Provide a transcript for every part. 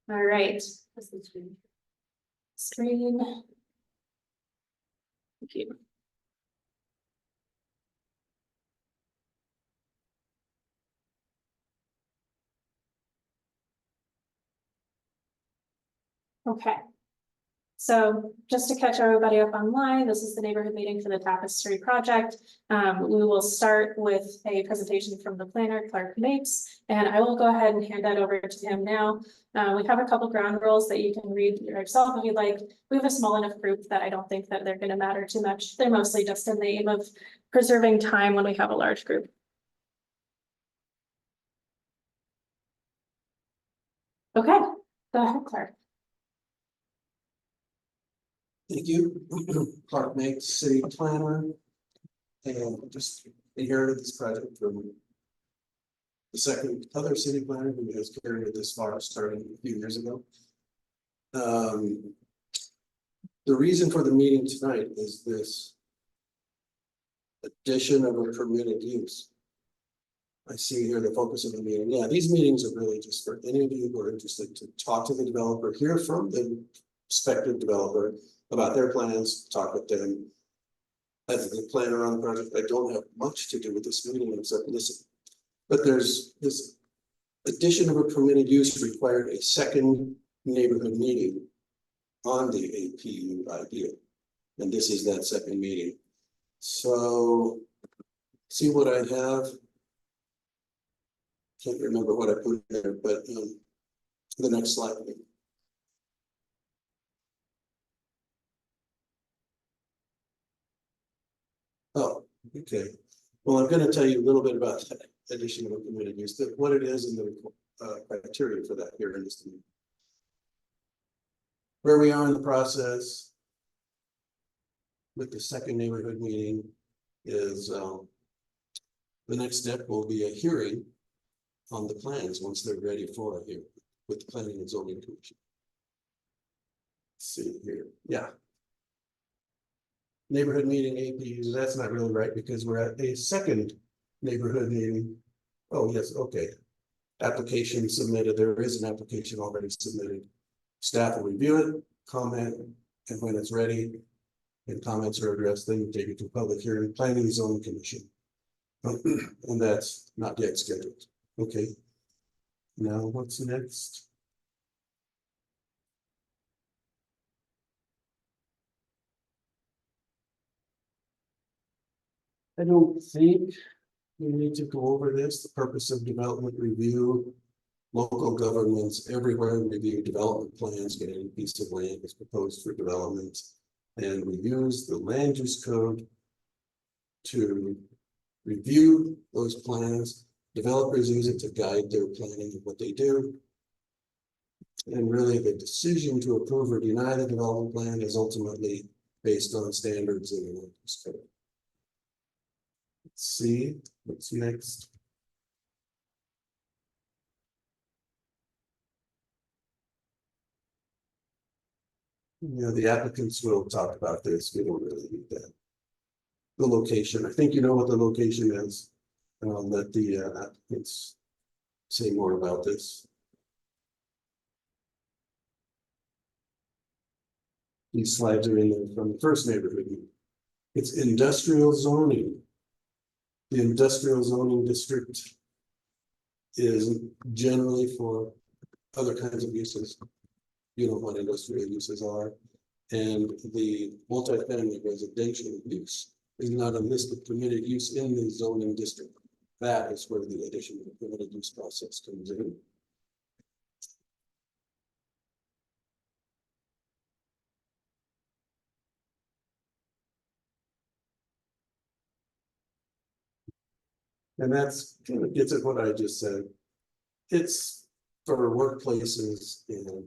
All right. What's the screen? Screen. Thank you. Okay. So just to catch everybody up online, this is the neighborhood meeting for the Tapestry project. We will start with a presentation from the planner, Clark Mapes, and I will go ahead and hand that over to him now. We have a couple ground rules that you can read yourself if you'd like. We have a small enough group that I don't think that they're going to matter too much. They're mostly just in the aim of preserving time when we have a large group. Okay, go ahead, Clark. Thank you. Clark Mapes, city planner, and just inherited this project from the second other city planner who has carried it this far, starting a few years ago. The reason for the meeting tonight is this addition of a permitted use. I see here the focus of the meeting. Yeah, these meetings are really just for any of you who are interested to talk to the developer, hear from the prospective developer about their plans, talk with them. As the planner on the project, I don't have much to do with this meeting except listen. But there's this addition of a permitted use required a second neighborhood meeting on the APU idea. And this is that second meeting. So see what I have. Can't remember what I put there, but the next slide. Oh, okay. Well, I'm going to tell you a little bit about that addition of a permitted use, what it is and the criteria for that here in this meeting. Where we are in the process with the second neighborhood meeting is the next step will be a hearing on the plans once they're ready for a hearing with the Planning and Zoning Commission. Let's see here, yeah. Neighborhood meeting APUs, that's not really right because we're at a second neighborhood meeting. Oh, yes, okay. Application submitted, there is an application already submitted. Staff will review it, comment, and when it's ready and comments are addressed, then you take it to public hearing, Planning and Zoning Commission. And that's not yet scheduled. Okay. Now what's next? I don't think we need to go over this. The purpose of development review, local governments everywhere review development plans, get any piece of land is proposed for development. And we use the land use code to review those plans. Developers use it to guide their planning of what they do. And really the decision to approve or deny the development plan is ultimately based on standards in the land use code. Let's see what's next. Yeah, the applicants will talk about this. We don't really need that. The location, I think you know what the location is. And I'll let the applicants say more about this. These slides are in there from the first neighborhood. It's industrial zoning. The industrial zoning district is generally for other kinds of uses. You know what industrial uses are. And the multifamily residential use is not a listed permitted use in the zoning district. That is where the addition of the permitted use process comes in. And that's kind of gets at what I just said. It's for workplaces and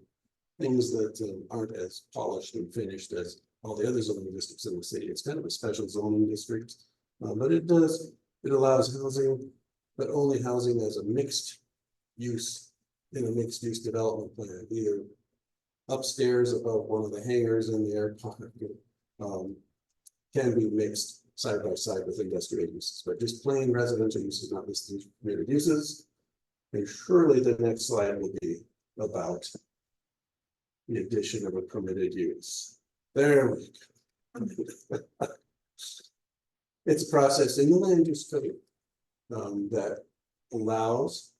things that aren't as polished and finished as all the other zoning districts in the city. It's kind of a special zoning district, but it allows housing, but only housing as a mixed use in a mixed use development plan, either upstairs above one of the hangars in the airport, can be mixed side by side with industrial uses, but just plain residential uses not listed as permitted uses. And surely the next slide will be about the addition of a permitted use. There we go. It's a process in the land use code that allows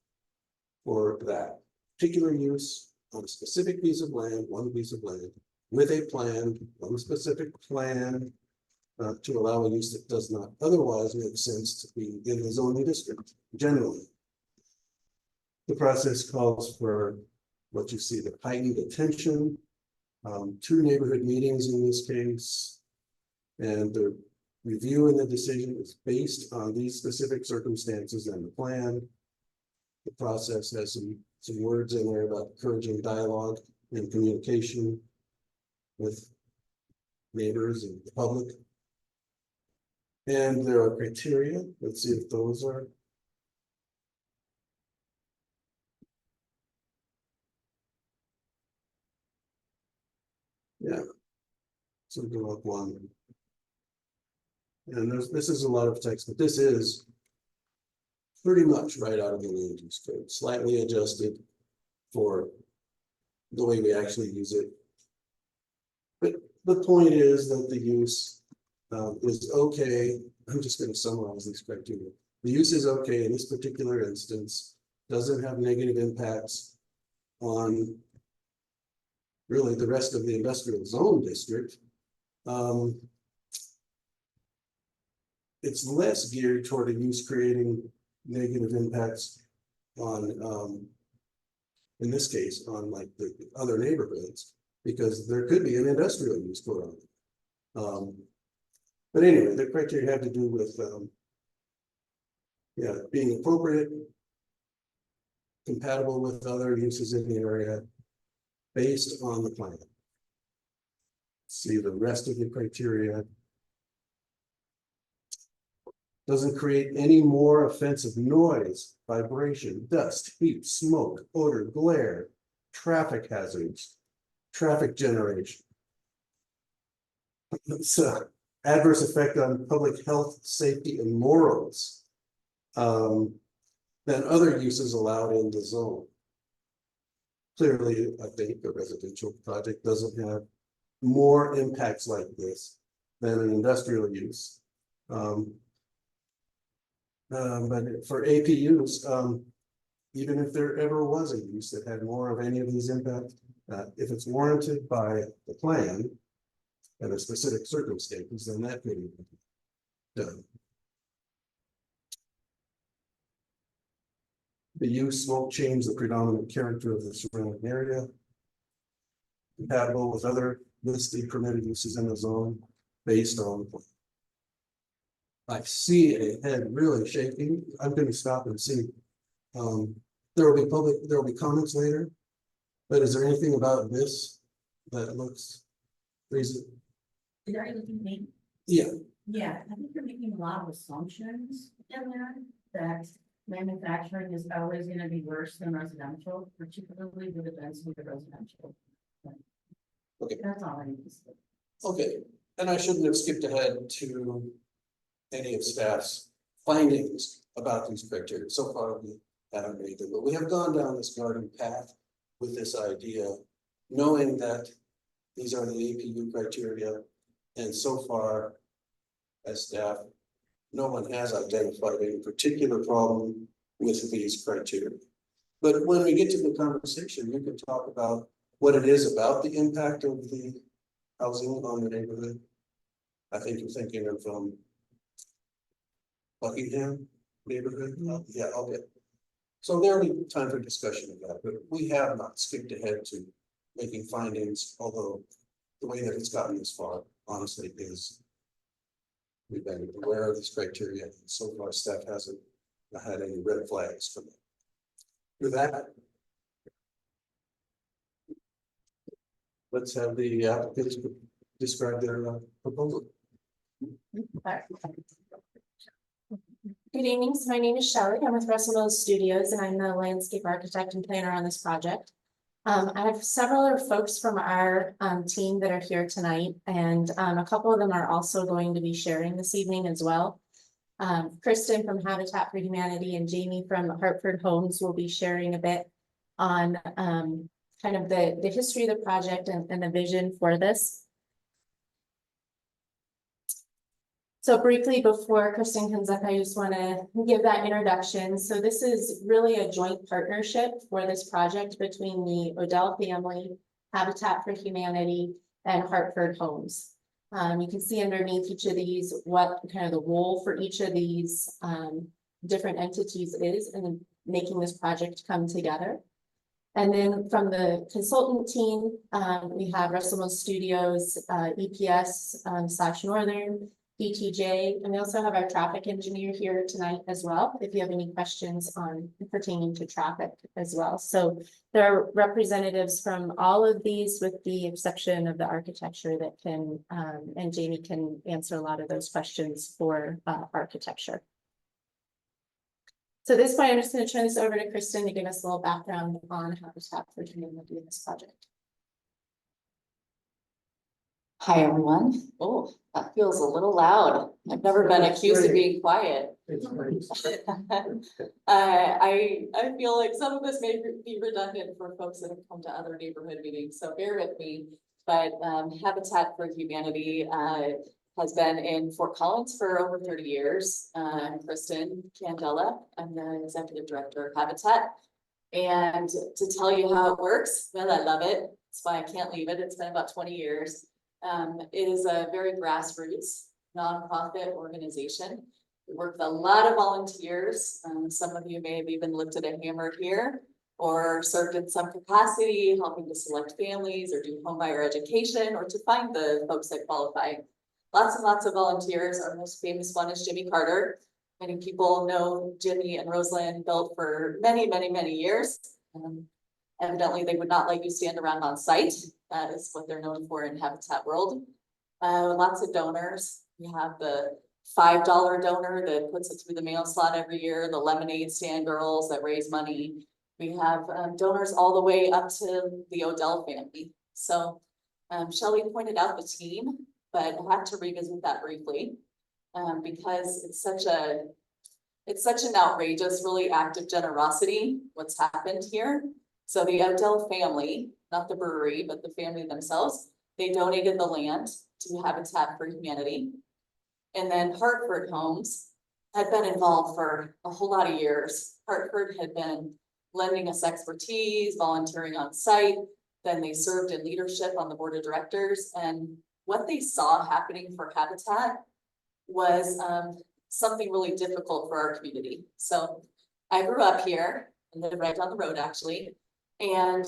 for that particular use on a specific piece of land, one piece of land, with a plan, one specific plan to allow a use that does not otherwise make sense to be in the zoning district, generally. The process calls for what you see, the heightened attention, 2 neighborhood meetings in this case, and the review and the decision is based on these specific circumstances and the plan. The process has some words in there about encouraging dialogue and communication with neighbors and the public. And there are criteria. Let's see if those are. Yeah. So go up one. And this is a lot of text, but this is pretty much right out of the land use code, slightly adjusted for the way we actually use it. But the point is that the use is okay. I'm just going to summarize these criteria. The use is okay in this particular instance, doesn't have negative impacts on really the rest of the industrial zone district. It's less geared toward a use creating negative impacts on, in this case, on like the other neighborhoods, because there could be an industrial use going on. But anyway, the criteria have to do with, yeah, being appropriate, compatible with other uses in the area, based on the plan. See the rest of the criteria. Doesn't create any more offensive noise, vibration, dust, heat, smoke, odor, glare, traffic hazards, traffic generation. So, adverse effect on public health, safety, and morals than other uses allowed in the zone. Clearly, I think a residential project doesn't have more impacts like this than an industrial use. But for APUs, even if there ever was a use that had more of any of these impacts, if it's warranted by the plan and the specific circumstances, then that could be done. The use won't change the predominant character of the surrounding area. Compatible with other listed permitted uses in the zone based on the plan. I see a head really shaking. I'm going to stop and see. There will be comments later. But is there anything about this that looks reasonable? Are you looking at me? Yeah. Yeah, I think you're making a lot of assumptions in there that manufacturing is always going to be worse than residential, particularly with the density of residential. Okay. That's all I need to say. Okay. And I shouldn't have skipped ahead to any of staff's findings about these criteria. So far, we haven't made them, but we have gone down this garden path with this idea, knowing that these are the APU criteria. And so far, as staff, no one has identified any particular problem with these criteria. But when we get to the conversation, we can talk about what it is about the impact of the housing on the neighborhood. I think you're thinking of Buckingham neighborhood. Yeah, okay. So there'll be time for discussion of that, but we have not skipped ahead to making findings, although the way that it's gotten this far, honestly, is we've been aware of these criteria, and so far staff hasn't had any red flags from it. With that, let's have the applicants describe their proposal. Good evening. So my name is Shelley. I'm with Russell Mills Studios, and I'm the landscape architect and planner on this project. I have several other folks from our team that are here tonight, and a couple of them are also going to be sharing this evening as well. Kristen from Habitat for Humanity and Jamie from Hartford Homes will be sharing a bit on kind of the history of the project and the vision for this. So briefly, before Kristen comes up, I just want to give that introduction. So this is really a joint partnership for this project between the Odell family, Habitat for Humanity, and Hartford Homes. You can see underneath each of these what kind of the role for each of these different entities is in making this project come together. And then from the consultant team, we have Russell Studios, EPS / Northern, BTJ, and we also have our traffic engineer here tonight as well, if you have any questions on pertaining to traffic as well. So there are representatives from all of these with the exception of the architecture that can, and Jamie can answer a lot of those questions for architecture. So at this point, I'm just going to turn this over to Kristen to give us a little background on Habitat for Humanity in this project. Hi, everyone. Oh, that feels a little loud. I've never been accused of being quiet. It's great. I feel like some of this may be redundant for folks that have come to other neighborhood meetings, so bear with me. But Habitat for Humanity has been in Fort Collins for over 30 years. I'm Kristen Candela. I'm the executive director of Habitat. And to tell you how it works, well, I love it. That's why I can't leave it. It's been about 20 years. It is a very grassroots nonprofit organization. We work with a lot of volunteers. Some of you may have even lifted a hammer here or served in some capacity, helping to select families or do homebuyer education or to find the folks that qualify. Lots and lots of volunteers. Our most famous one is Jimmy Carter. Many people know Jimmy and Rosalind built for many, many, many years. Evidently, they would not let you stand around on site. That is what they're known for in Habitat world. Lots of donors. We have the $5 donor that puts it through the mail slot every year, the lemonade stand girls that raise money. We have donors all the way up to the Odell family. So Shelley pointed out the team, but I have to revisit that briefly because it's such an outrageous, really active generosity, what's happened here. So the Odell family, not the brewery, but the family themselves, they donated the land to Habitat for Humanity. And then Hartford Homes had been involved for a whole lot of years. Hartford had been lending us expertise, volunteering on site. Then they served in leadership on the board of directors. And what they saw happening for Habitat was something really difficult for our community. So I grew up here and lived right down the road actually. And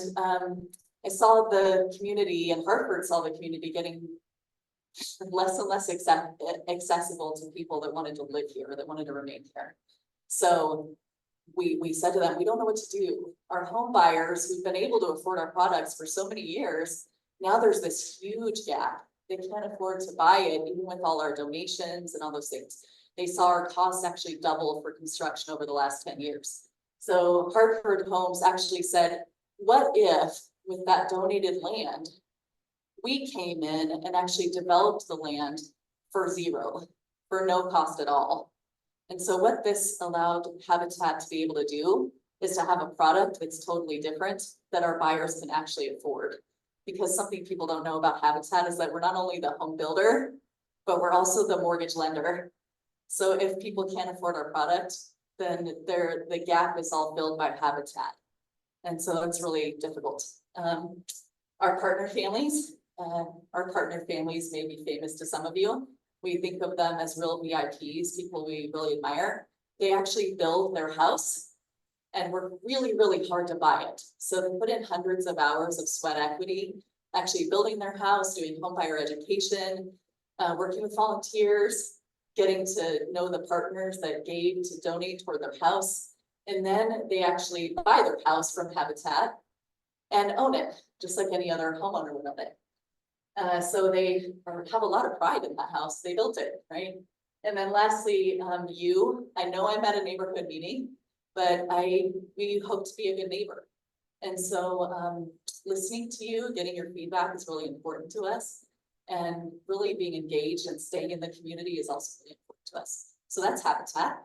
I saw the community and Hartford saw the community getting less and less accessible to people that wanted to live here, that wanted to remain here. So we said to them, we don't know what to do. Our home buyers who've been able to afford our products for so many years, now there's this huge gap. They can't afford to buy it, even with all our donations and all those things. They saw our costs actually double for construction over the last 10 years. So Hartford Homes actually said, what if with that donated land, we came in and actually developed the land for zero, for no cost at all. And so what this allowed Habitat to be able to do is to have a product that's totally different that our buyers can actually afford. Because something people don't know about Habitat is that we're not only the home builder, but we're also the mortgage lender. So if people can't afford our product, then the gap is all filled by Habitat. And so it's really difficult. Our partner families may be famous to some of you. We think of them as real VIPs, people we really admire. They actually build their house and work really, really hard to buy it. So they put in hundreds of hours of sweat equity, actually building their house, doing homebuyer education, working with volunteers, getting to know the partners that gave to donate toward their house. And then they actually buy their house from Habitat and own it, just like any other homeowner would own it. So they have a lot of pride in that house. They built it, right? And then lastly, I know I'm at a neighborhood meeting, but we hope to be a good neighbor. And so listening to you, getting your feedback is really important to us. And really being engaged and staying in the community is also really important to us. So that's Habitat.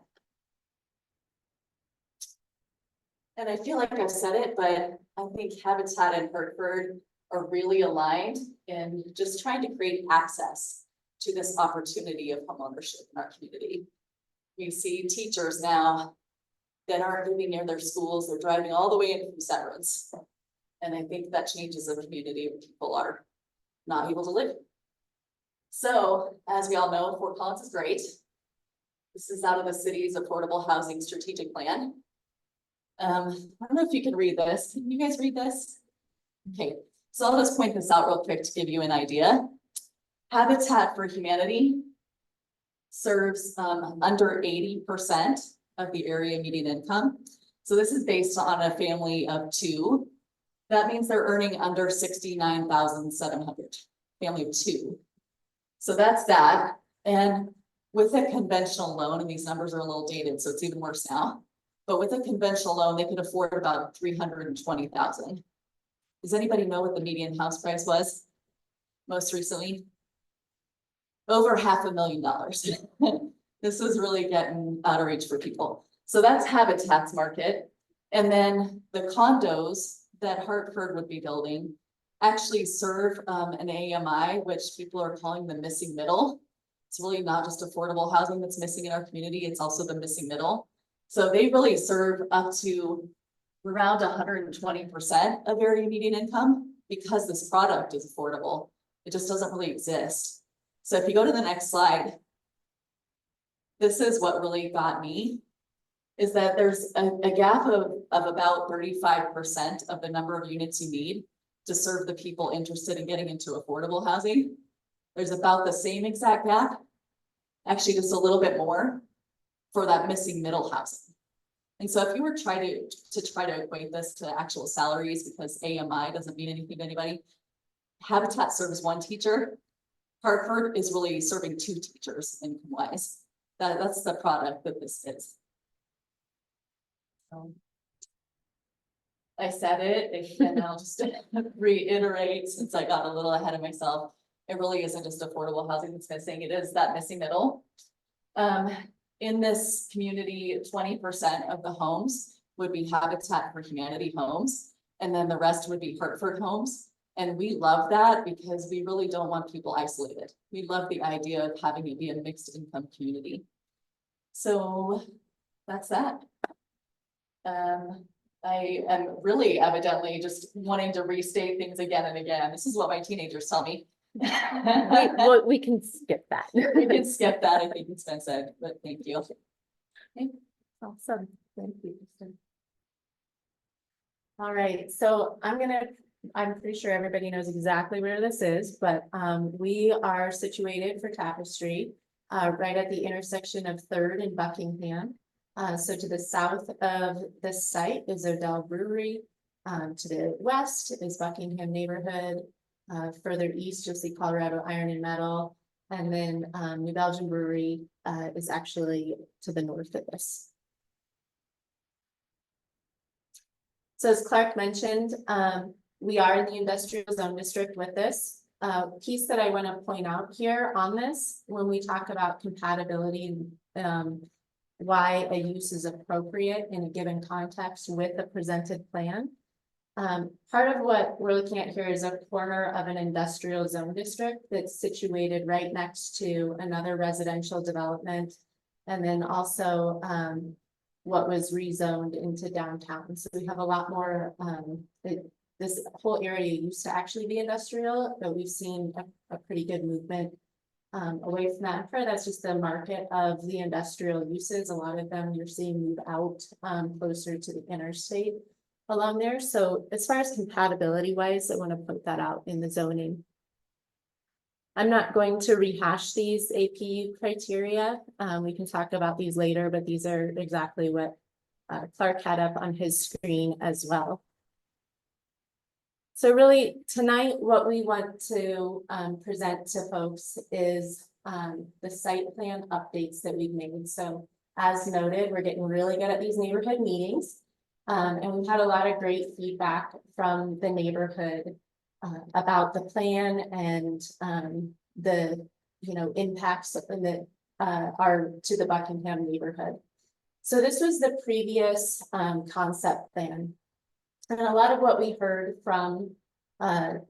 And I feel like I've said it, but I think Habitat and Hartford are really aligned in just trying to create access to this opportunity of homeownership in our community. We see teachers now that aren't living near their schools, they're driving all the way in from Severance. And I think that changes a community where people are not able to live. So, as we all know, Fort Collins is great. This is out of the city's affordable housing strategic plan. I don't know if you can read this. Can you guys read this? Okay, so I'll just point this out real quick to give you an idea. Habitat for Humanity serves under 80% of the area median income. So this is based on a family of 2. That means they're earning under 69,700, family of 2. So that's that. And with a conventional loan, and these numbers are a little dated, so it's even worse now. But with a conventional loan, they could afford about 320,000. Does anybody know what the median house price was most recently? Over $500,000. This was really getting out of reach for people. So that's Habitat's market. And then the condos that Hartford would be building actually serve an AMI, which people are calling the missing middle. It's really not just affordable housing that's missing in our community, it's also the missing middle. So they really serve up to around 120% of area median income because this product is affordable. It just doesn't really exist. So if you go to the next slide, this is what really got me, is that there's a gap of about 35% of the number of units you need to serve the people interested in getting into affordable housing. There's about the same exact gap, actually just a little bit more, for that missing middle housing. And so if you were trying to equate this to actual salaries, because AMI doesn't mean anything to anybody, Habitat serves 1 teacher. Hartford is really serving 2 teachers income-wise. That's the product that this is. I said it, and I'll just reiterate, since I got a little ahead of myself. It really isn't just affordable housing that's missing, it is that missing middle. In this community, 20% of the homes would be Habitat for Humanity homes, and then the rest would be Hartford homes. And we love that because we really don't want people isolated. We love the idea of having it be a mixed income community. So that's that. I am really evidently just wanting to restate things again and again. This is what my teenagers tell me. We can skip that. We can skip that. I think it's been said, but thank you. Awesome. Thank you, Kristen. All right, so I'm pretty sure everybody knows exactly where this is, but we are situated for Tapestry right at the intersection of 3rd and Buckingham. So to the south of this site is Odell Brewery. To the west is Buckingham neighborhood. Further east, you'll see Colorado Iron and Metal. And then New Belgium Brewery is actually to the north of this. So as Clark mentioned, we are in the industrial zone district with this. Piece that I want to point out here on this, when we talk about compatibility and why a use is appropriate in a given context with the presented plan. Part of what we're looking at here is a corner of an industrial zone district that's situated right next to another residential development. And then also what was rezoned into downtown. So we have a lot more, this whole area used to actually be industrial, but we've seen a pretty good movement away from that. That's just the market of the industrial uses. A lot of them you're seeing move out closer to the interstate along there. So as far as compatibility wise, I want to put that out in the zoning. I'm not going to rehash these APU criteria. We can talk about these later, but these are exactly what Clark had up on his screen as well. So really tonight, what we want to present to folks is the site plan updates that we've made. So as noted, we're getting really good at these neighborhood meetings. And we've had a lot of great feedback from the neighborhood about the plan and the impacts that are to the Buckingham neighborhood. So this was the previous concept plan. And a lot of what we heard from the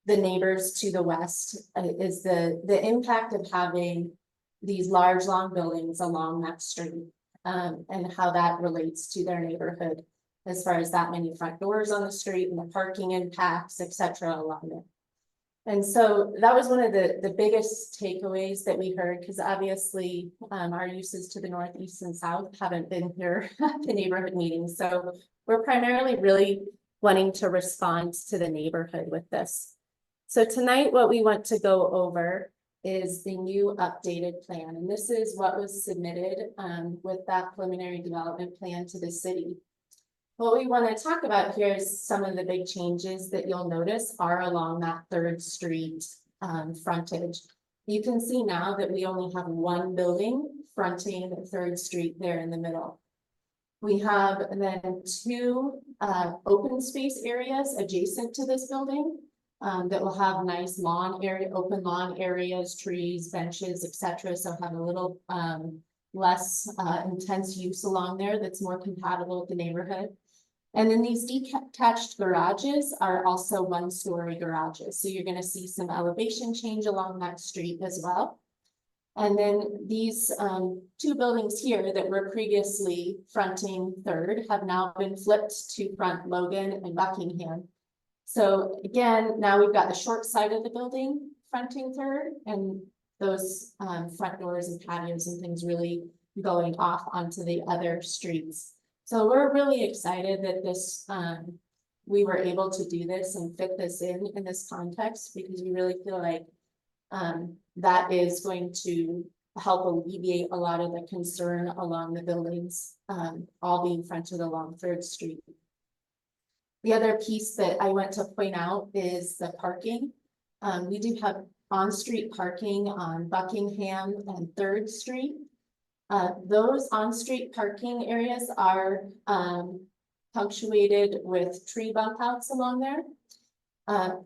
neighbors to the west is the impact of having these large, long buildings along that street, and how that relates to their neighborhood as far as that many front doors on the street and the parking impacts, et cetera, along it. And so that was one of the biggest takeaways that we heard, because obviously our uses to the north, east, and south haven't been here at the neighborhood meetings. So we're primarily really wanting to respond to the neighborhood with this. So tonight, what we want to go over is the new updated plan. And this is what was submitted with that preliminary development plan to the city. What we want to talk about here is some of the big changes that you'll notice are along that 3rd Street frontage. You can see now that we only have one building fronting 3rd Street there in the middle. We have then 2 open space areas adjacent to this building that will have nice lawn area, open lawn areas, trees, benches, etc. So have a little less intense use along there that's more compatible with the neighborhood. And then these detached garages are also 1-story garages. So you're going to see some elevation change along that street as well. And then these 2 buildings here that were previously fronting 3rd have now been flipped to front Logan and Buckingham. So again, now we've got the short side of the building fronting 3rd, and those front doors and patios and things really going off onto the other streets. So we're really excited that this we were able to do this and fit this in this context, because we really feel like that is going to help alleviate a lot of the concern along the buildings, all being fronted along 3rd Street. The other piece that I want to point out is the parking. We do have on-street parking on Buckingham and 3rd Street. Those on-street parking areas are punctuated with tree bump outs along there.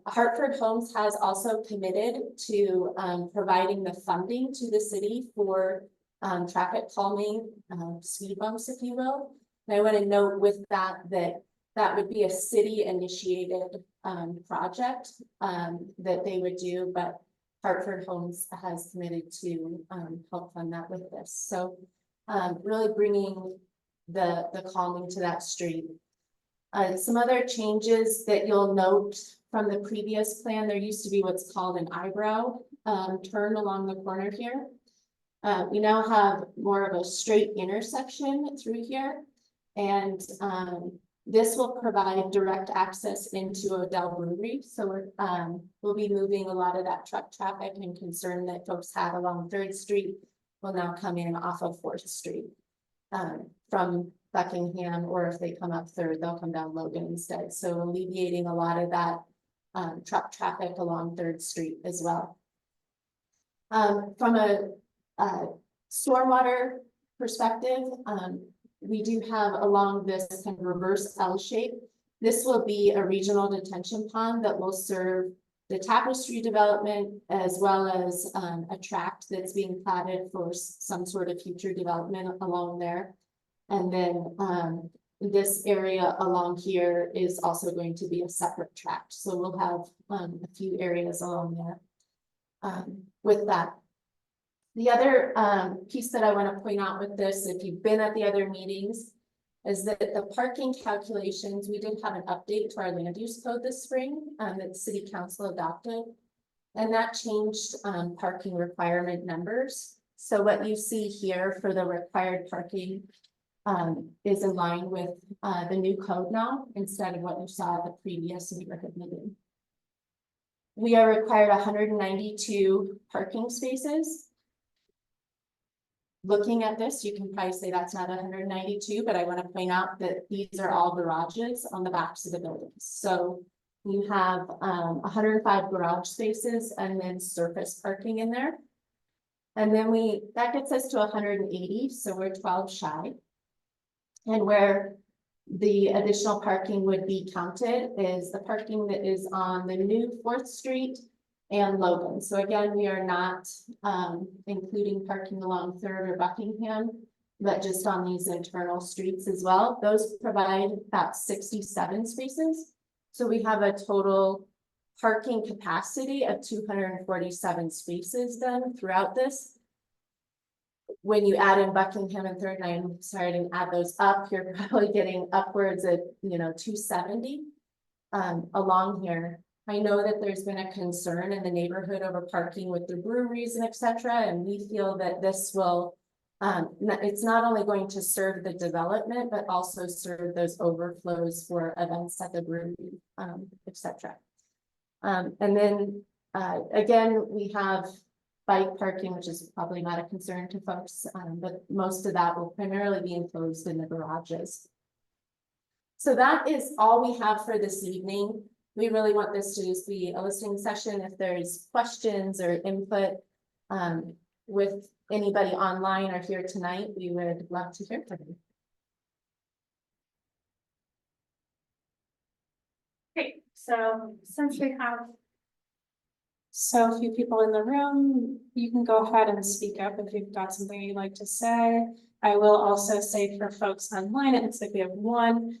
Hartford Homes has also committed to providing the funding to the city for traffic calming speed bumps, if you will. And I want to note with that that would be a city initiated project that they would do, but Hartford Homes has committed to help fund that with this. So really bringing the calming to that street. Some other changes that you'll note from the previous plan, there used to be what's called an eyebrow turn along the corner here. We now have more of a straight intersection through here, and this will provide direct access into Odell Brewery. So we'll be moving a lot of that truck traffic and concern that folks had along 3rd Street will now come in off of 4th Street from Buckingham, or if they come up 3rd, they'll come down Logan instead. So alleviating a lot of that truck traffic along 3rd Street as well. From a stormwater perspective, we do have along this kind of reverse L shape. This will be a regional detention pond that will serve the Tapestry development, as well as a tract that's being platted for some sort of future development along there. And then this area along here is also going to be a separate tract. So we'll have a few areas along there with that. The other piece that I want to point out with this, if you've been at the other meetings, is that the parking calculations, we did have an update to our land use code this spring that City Council adopted, and that changed parking requirement numbers. So what you see here for the required parking is in line with the new code now, instead of what you saw at the previous neighborhood meeting. We are required 192 parking spaces. Looking at this, you can probably say that's not 192, but I want to point out that these are all garages on the backs of the buildings. So you have 105 garage spaces and then surface parking in there. And then that gets us to 180, so we're 12 shy. And where the additional parking would be counted is the parking that is on the new 4th Street and Logan. So again, we are not including parking along 3rd or Buckingham. but just on these internal streets as well. Those provide about 67 spaces. So we have a total parking capacity of 247 spaces then throughout this. When you add in Buckingham and Third, and I'm starting to add those up, you're probably getting upwards of, 270 along here. I know that there's been a concern in the neighborhood over parking with the breweries and et cetera, and we feel that this will, it's not only going to serve the development, but also serve those overflows for events at the brewery, et cetera. And then, again, we have bike parking, which is probably not a concern to folks, but most of that will primarily be enclosed in the garages. So that is all we have for this evening. We really want this to just be a listening session. If there's questions or input with anybody online or here tonight, we would love to hear from you. Great, so since we have so few people in the room, you can go ahead and speak up if you've got something you'd like to say. I will also say for folks online, it looks like we have one.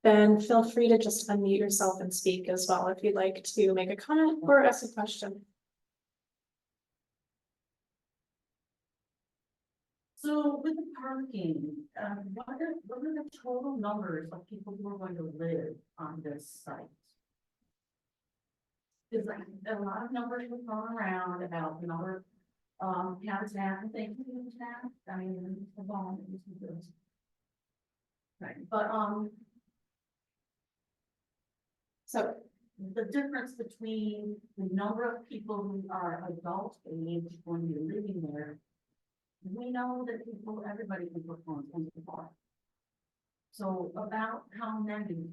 Then feel free to just unmute yourself and speak as well if you'd like to make a comment or ask a question. So with the parking, what are the total numbers of people who are going to live on this site? There's like a lot of numbers were thrown around about the number of habitat and things. I mean, the bond is good. Right, but so the difference between the number of people who are adult age when you're living there, we know that everybody can perform in the park. So about how many?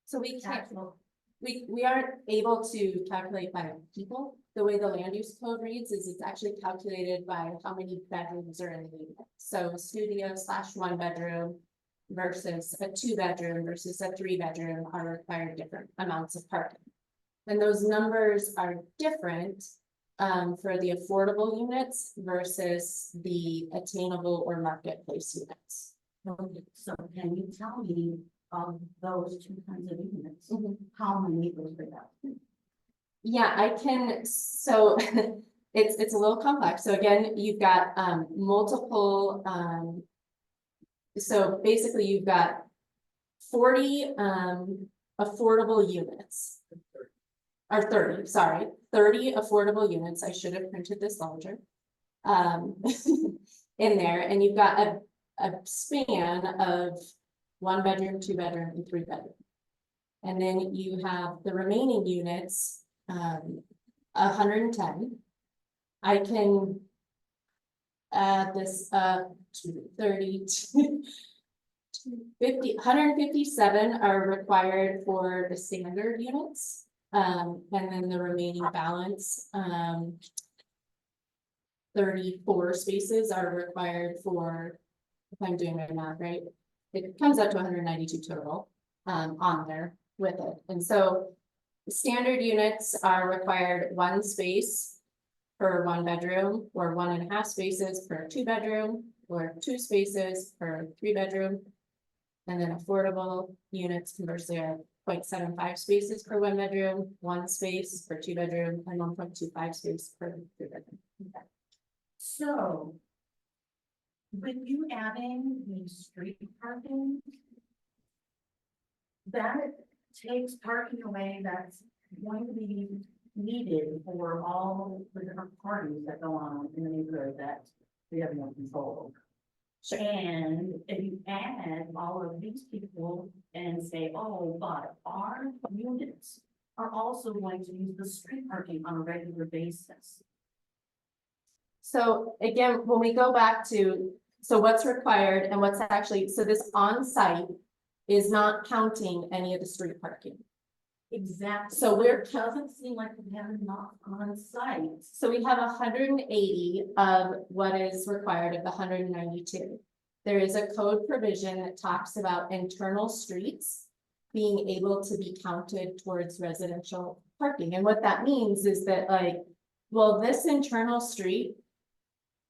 So we can't, Actual, we aren't able to calculate by people. The way the land use code reads is it's actually calculated by how many bedrooms are in the unit. So a studio / 1 bedroom versus a 2 bedroom versus a 3 bedroom are required different amounts of parking. And those numbers are different for the affordable units versus the attainable or marketplace units. so can you tell me of those two kinds of units, how many those are that? Yeah, I can, so it's a little complex. So again, you've got multiple, so basically you've got 40 affordable units. Or 30, sorry, 30 affordable units. I should have printed this larger. In there, and you've got a span of 1 bedroom, 2 bedroom, and 3 bedroom. And then you have the remaining units, 110. I can add this up to 30 to 50, 157 are required for the standard units. And then the remaining balance, 34 spaces are required for, if I'm doing my math right, it comes out to 192 total on there with it. And so standard units are required 1 space per 1 bedroom, or 1.5 spaces per 2 bedroom, or 2 spaces per 3 bedroom. And then affordable units conversely are 0.75 spaces per 1 bedroom, 1 space per 2 bedroom, and 1.25 space per 3 bedroom. Okay. So with you adding the street parking, that takes parking away that's going to be needed for all the different parties that go on in the neighborhood that we have no control over. And if you add all of these people and say, oh, but our units are also going to use the street parking on a regular basis. So again, when we go back to, so what's required and what's actually, so this on-site is not counting any of the street parking. Exactly. So it doesn't seem like we have enough on site. So we have 180 of what is required of the 192. There is a code provision that talks about internal streets being able to be counted towards residential parking. And what that means is that, like, well, this internal street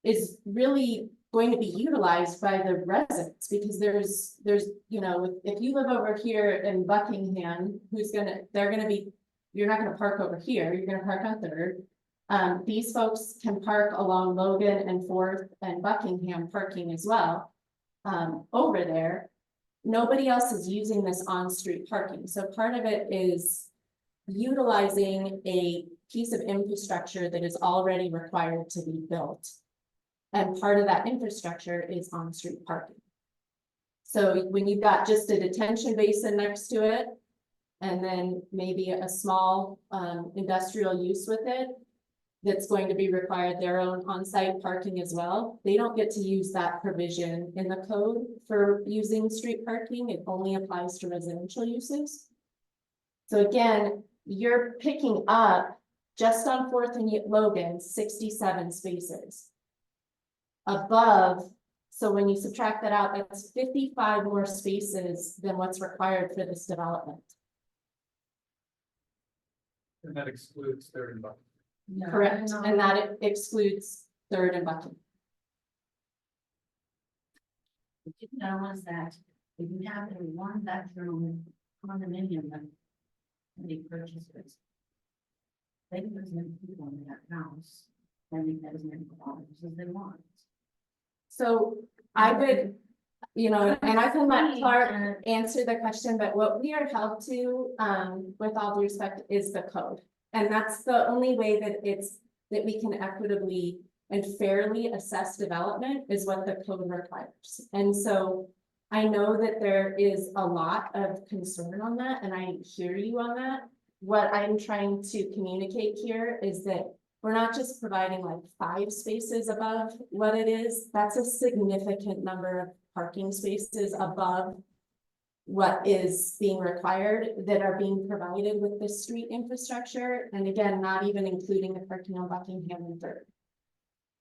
is really going to be utilized by the residents, because there's, you know, if you live over here in Buckingham, they're gonna be, you're not gonna park over here, you're gonna park on Third. These folks can park along Logan and Fourth and Buckingham parking as well, over there. Nobody else is using this on-street parking, so part of it is utilizing a piece of infrastructure that is already required to be built. And part of that infrastructure is on-street parking. So when you've got just a detention basin next to it, and then maybe a small industrial use with it, that's going to be required their own on-site parking as well. They don't get to use that provision in the code for using street parking. It only applies to residential uses. So again, you're picking up just on Fourth and Logan, 67 spaces. Above, so when you subtract that out, that's 55 more spaces than what's required for this development. And that excludes Third and Buckingham. Correct, and that excludes Third and Buckingham. What you know is that if you have a one bedroom condominium that somebody purchases, they can put as many people in that house, and they get as many dollars as they want. So I would, you know, and I can let Clark answer the question, but what we are held to, with all due respect, is the code. And that's the only way that that we can equitably and fairly assess development is what the code requires. And so I know that there is a lot of concern on that, and I hear you on that. What I'm trying to communicate here is that we're not just providing like 5 spaces above what it is. That's a significant number of parking spaces above what is being required that are being provided with the street infrastructure. And again, not even including the parking on Buckingham and Third.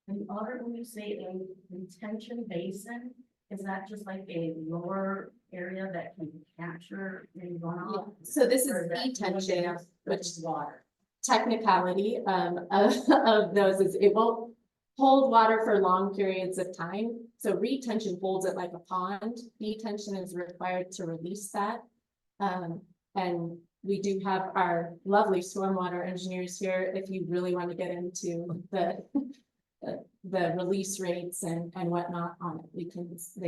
And other, when you say a retention basin, is that just like a lower area that can capture any runoff? So this is Or that detention, which is water. technicality of those is it won't hold water for long periods of time. So retention holds it like a pond. Detention is required to release that. And we do have our lovely stormwater engineers here. If you really want to get into the release rates and whatnot on it, they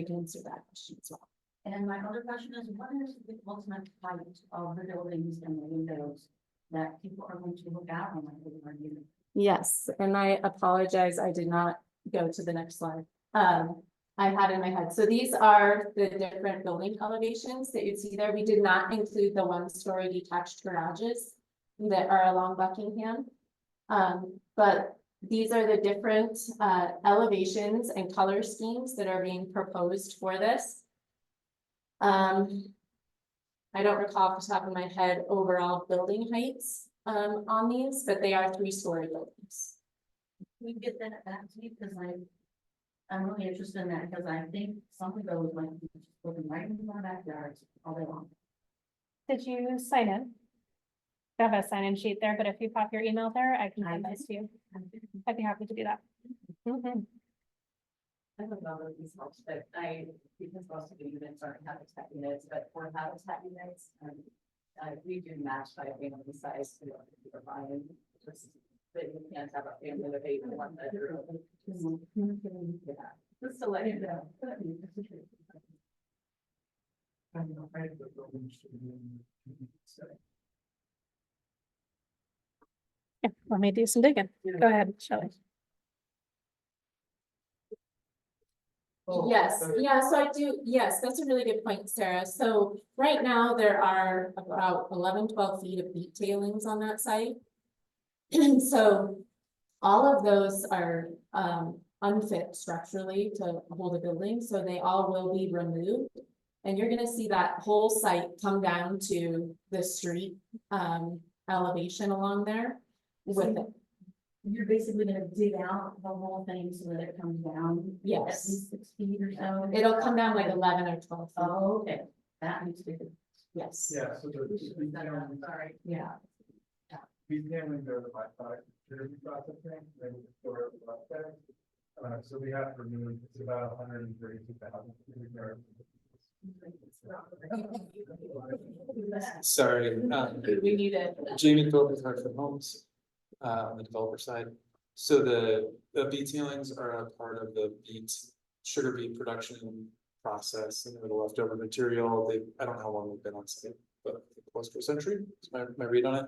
can answer that question as well. And my other question is, what is the ultimate height of the buildings and the windows that people are going to look out on when they are using? Yes, and I apologize, I did not go to the next slide. I had in my head, so these are the different building elevations that you see there. We did not include the 1-story detached garages that are along Buckingham. But these are the different elevations and color schemes that are being proposed for this. I don't recall off the top of my head overall building heights on these, but they are 3-story buildings. Can you get that back to me, because I'm really interested in that, because I think some of those like just looking right in my backyard all day long. Did you sign in? I have a sign-in sheet there, but if you pop your email there, I can send those to you. I'd be happy to do that. Mhm. I don't know if these helps, but because most of the units aren't habitat units, but for habitat units, we do match by family size to what you're buying. Just that you can't have a family of 8 in 1 bedroom. Yeah, just to let you know. Yeah, let me do some digging. Go ahead, Shelley. Yes, yeah, so I do, yes, that's a really good point, Sarah. So right now there are about 11-12 feet of detailings on that site. And so all of those are unfit structurally to hold a building, so they all will be removed. And you're gonna see that whole site come down to the street elevation along there with it. You're basically gonna dig out the whole thing so that it comes down. At Yes, least 6 feet or so. it'll come down like 11 or 12 feet. Oh, okay, that needs to be. Yes, Yeah, so the Sorry. yeah. detailing goes by 5 processing, then the store about that. So we have to remove, it's about 132,000. Sorry, We need it. Jamie Phillips with Hartford Homes, on the developer side. So the beet tailings are a part of the sugar beet production process, and they're the leftover material. I don't know how long they've been on site, but close to a century, is my read on it.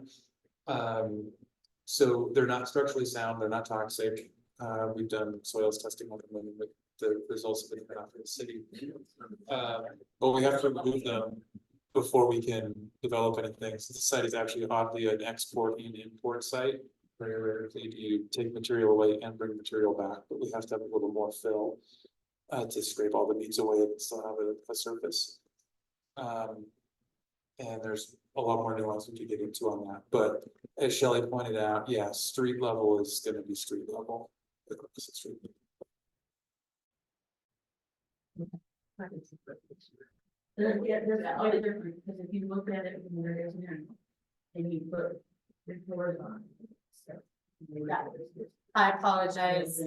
So they're not structurally sound, they're not toxic. We've done soils testing on them, and the results have been enough for the city. But we have to remove them before we can develop anything. So the site is actually oddly an export and import site. Very rarely do you take material away and bring material back, but we have to have a little more fill to scrape all the beads away and still have a surface. And there's a lot more nuance we could get into on that, but as Shelley pointed out, yeah, street level is gonna be street level. Yeah, there's a lot of difference, because if you look at it from where it is now, and you put the doors on. So, I apologize.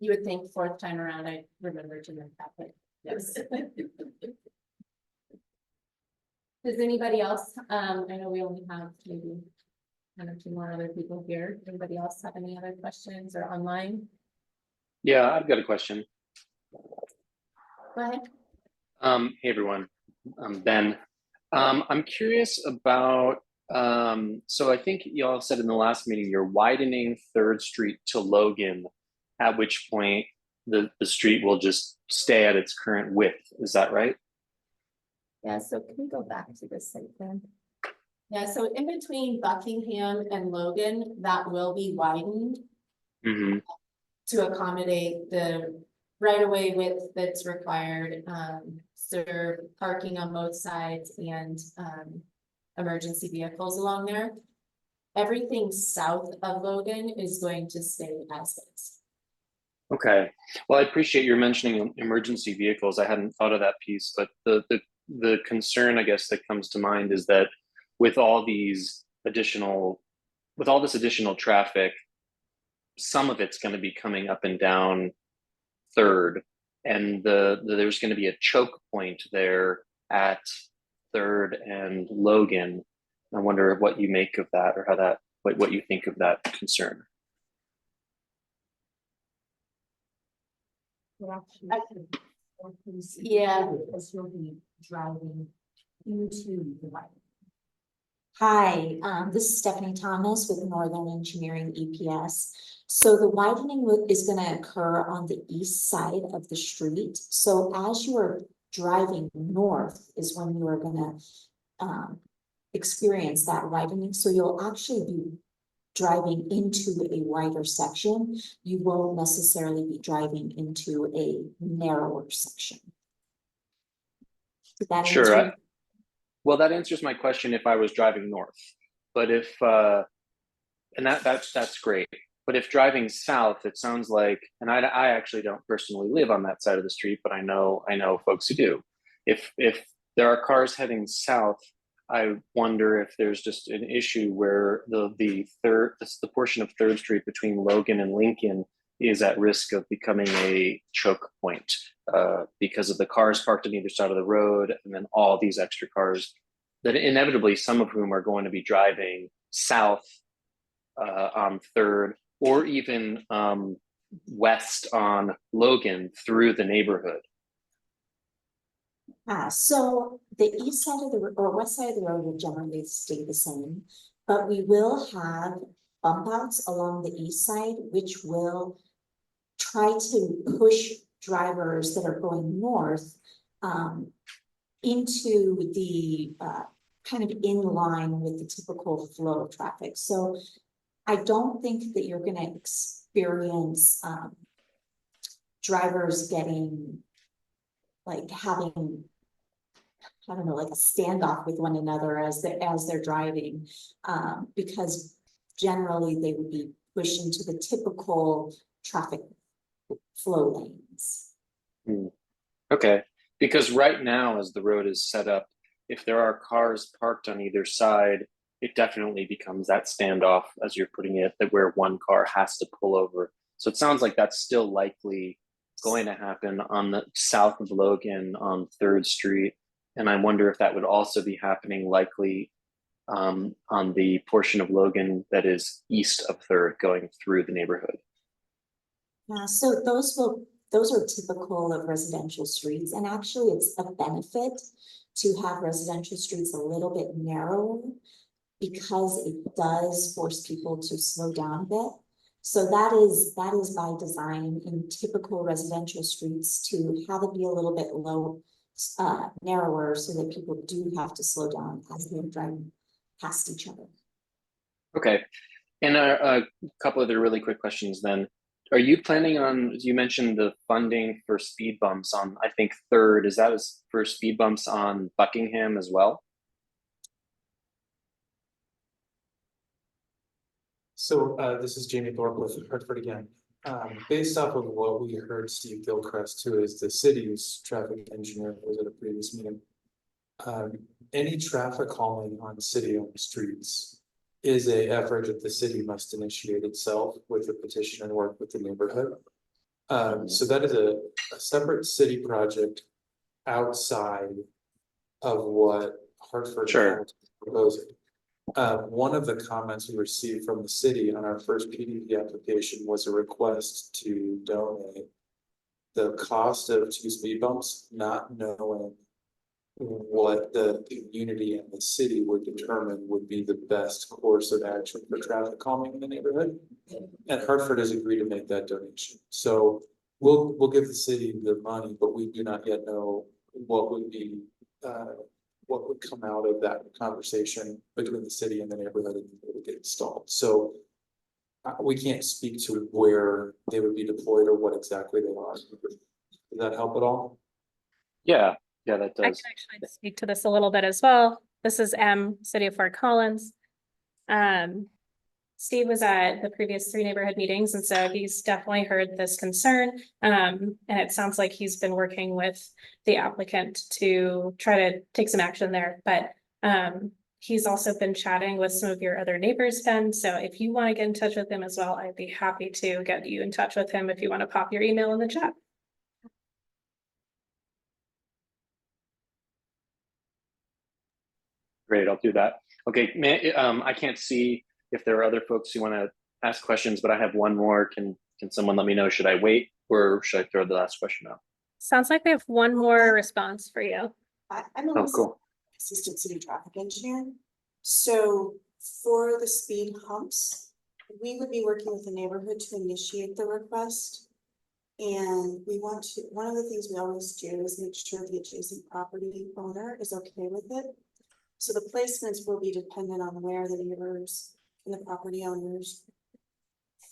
You would think fourth time around, I remember to make that, but yes. Does anybody else, I know we only have maybe one or two more other people here. Anybody else have any other questions or online? Yeah, I've got a question. Go ahead. Hey everyone, I'm Ben. I'm curious about, so I think y'all said in the last meeting, you're widening 3rd Street to Logan, at which point the street will just stay at its current width. Is that right? Yeah, so can we go back to this site plan? Yeah, so in between Buckingham and Logan, that will be widened Mm-hmm. to accommodate the right-of-way width that's required, serve parking on both sides and, emergency vehicles along there. Everything south of Logan is going to stay as is. Okay. Well, I appreciate your mentioning emergency vehicles. I hadn't thought of that piece, but the concern, I guess, that comes to mind is that with all this additional traffic, some of it's going to be coming up and down 3rd, and there's going to be a choke point there at 3rd and Logan. I wonder what you make of that, or how that, what you think of that concern. Yeah. Because you'll be driving into the light. Hi, this is Stephanie Thomas with Northern Engineering EPS. So the widening is going to occur on the east side of the street. So as you are driving north is when you are going to experience that widening. So you'll actually be driving into a wider section. You won't necessarily be driving into a narrower section. Did that Sure. answer? Well, that answers my question if I was driving north, but if, and that's great. But if driving south, it sounds like, and I actually don't personally live on that side of the street, but I know folks who do. If there are cars heading south, I wonder if there's just an issue where the portion of 3rd Street between Logan and Lincoln is at risk of becoming a choke point because of the cars parked on either side of the road, and then all these extra cars that inevitably, some of whom are going to be driving south on 3rd, or even west on Logan through the neighborhood. So the east side of the or west side of the road will generally stay the same, but we will have bump outs along the east side, which will try to push drivers that are going north into the kind of in line with the typical flow of traffic. So I don't think that you're going to experience drivers getting like having, I don't know, like a standoff with one another as they're driving, because generally they would be pushed into the typical traffic flow lanes. Okay, because right now, as the road is set up, if there are cars parked on either side, it definitely becomes that standoff, as you're putting it, that where one car has to pull over So it sounds like that's still likely going to happen on the south of Logan on 3rd Street. And I wonder if that would also be happening likely on the portion of Logan that is east of 3rd going through the neighborhood. Yeah, so those are typical of residential streets, and actually it's a benefit to have residential streets a little bit narrower because it does force people to slow down a bit. So that is by design in typical residential streets to have it be a little bit narrower so that people do have to slow down as they're driving past each other. Okay, and a couple other really quick questions then. Are you planning on, you mentioned the funding for speed bumps on, I think 3rd, is that for speed bumps on Buckingham as well? So this is Jamie Thorpe with Hartford again. Based off of what we heard Steve Gilchrist, who is the city's traffic engineer, was at a previous meeting. Any traffic calming on city-owned streets is a effort that the city must initiate itself with a petition and work with the neighborhood. So that is a Sure. city project outside of what Hartford is proposing. One of the comments we received from the city on our first PDP application was a request to donate the cost of 2 speed bumps, not knowing what the community and the city would determine would be the best course of action for traffic calming in the neighborhood. And Hartford has agreed to make that donation. So we'll give the city the money, but we do not yet know what would be what would come out of that conversation between the city and the neighborhood and it would get installed. So we can't speak to where they would be deployed or what exactly they are. Does that help at all? Yeah, that I does. can actually speak to this a little bit as well. This is City of Fort Collins. Steve was at the previous 3 neighborhood meetings, and so he's definitely heard this concern. And it sounds like he's been working with the applicant to try to take some action there. But he's also been chatting with some of your other neighbors, Ben. So if you want to get in touch with him as well, I'd be happy to get you in touch with him if you want to pop your email in the chat. Great, I'll do that. Okay, I can't see if there are other folks who want to ask questions, but I have one more. Can someone let me know? Should I wait or should I throw the last question out? Sounds like we have one more response for you. I'm Oh, cool. assistant city traffic engineer. So for the speed humps, we would be working with the neighborhood to initiate the request. And one of the things we always do is make sure the adjacent property owner is okay with it. So the placements will be dependent on where the neighbors and the property owners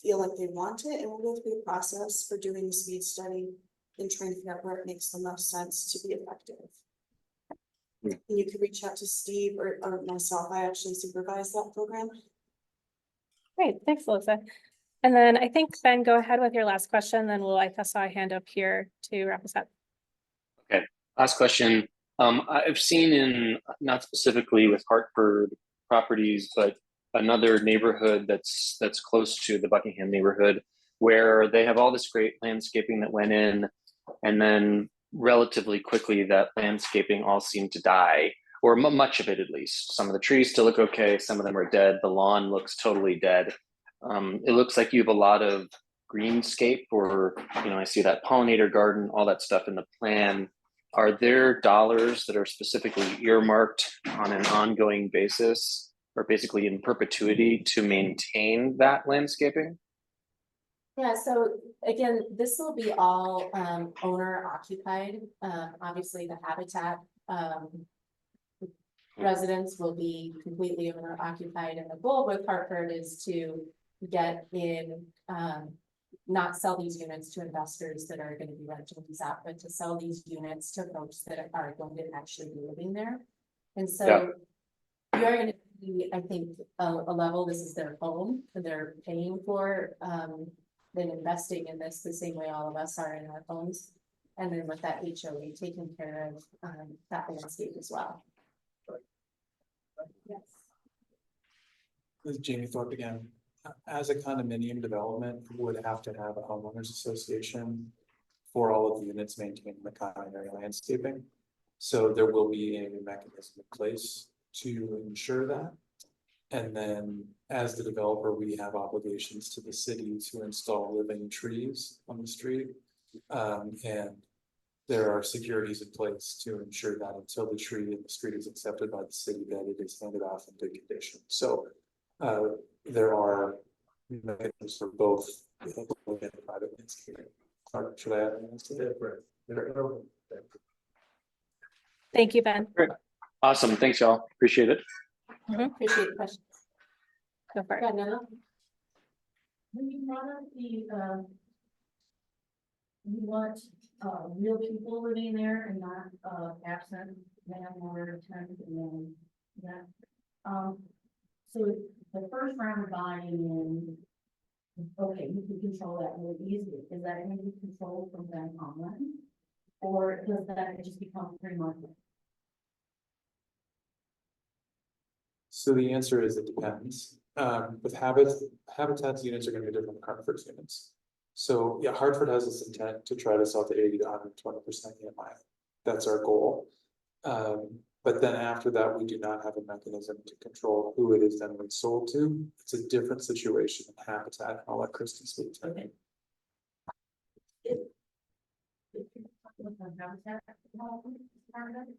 feel like they want it, and we'll go through the process for doing the speed study and trying to figure out where it makes the most sense to be effective. And you could reach out to Steve or myself. I actually supervise that program. Great, thanks, Alyssa. And then I think, Ben, go ahead with your last question, then I saw a hand up here to wrap us up. Okay, last question. I've seen in, not specifically with Hartford properties, but another neighborhood that's close to the Buckingham neighborhood where they have all this great landscaping that went in, and then relatively quickly that landscaping all seemed to die, or much of it at least. Some of the trees still look okay, some of them are dead, the lawn looks totally dead. It looks like you have a lot of greenscape, or I see that pollinator garden, all that stuff in the plan. Are there dollars that are specifically earmarked on an ongoing basis or basically in perpetuity to maintain that landscaping? Yeah, so again, this will be all owner occupied. Obviously the habitat residents will be completely owner occupied, and the goal with Hartford is to get in, not sell these units to investors that are going to be renting these out, but to sell these units to folks that are going to actually be living there. And so you're going to be, I think, a level, this is their home, they're paying for, then investing in this the same way all of us are in our homes. And then with that HOA taking care of that landscape as well. Yes. This is Jamie Thorpe again. as a condominium development, you would have to have a homeowners association for all of the units maintaining the common area landscaping. So there will be a mechanism in place to ensure that. And then as the developer, we have obligations to the city to install living trees on the street. And there are securities in place to ensure that until the tree in the street is accepted by the city, that it is handed off in good condition. So there are mechanisms for both public and private landscaping. Should I add anything to that? Thank you, Ben. Awesome. Thanks, y'all. Appreciate it. Appreciate the question. Go for it. Yeah, no, When you brought up the, you want, real people living there and not, absent landlord, tenant, and then that. So the first round of buying in, okay, you can control that really easily. Is that going to be controlled from then on? Or does that just become 3 months? So the answer is it depends. With Habitat's units are gonna be different than Hartford's units. So yeah, Hartford has this intent to try to sell to 80 to 120% EMI. That's our goal. But then after that, we do not have a mechanism to control who it is then when sold to. It's a different situation in Habitat. I'll let Kristen speak to it.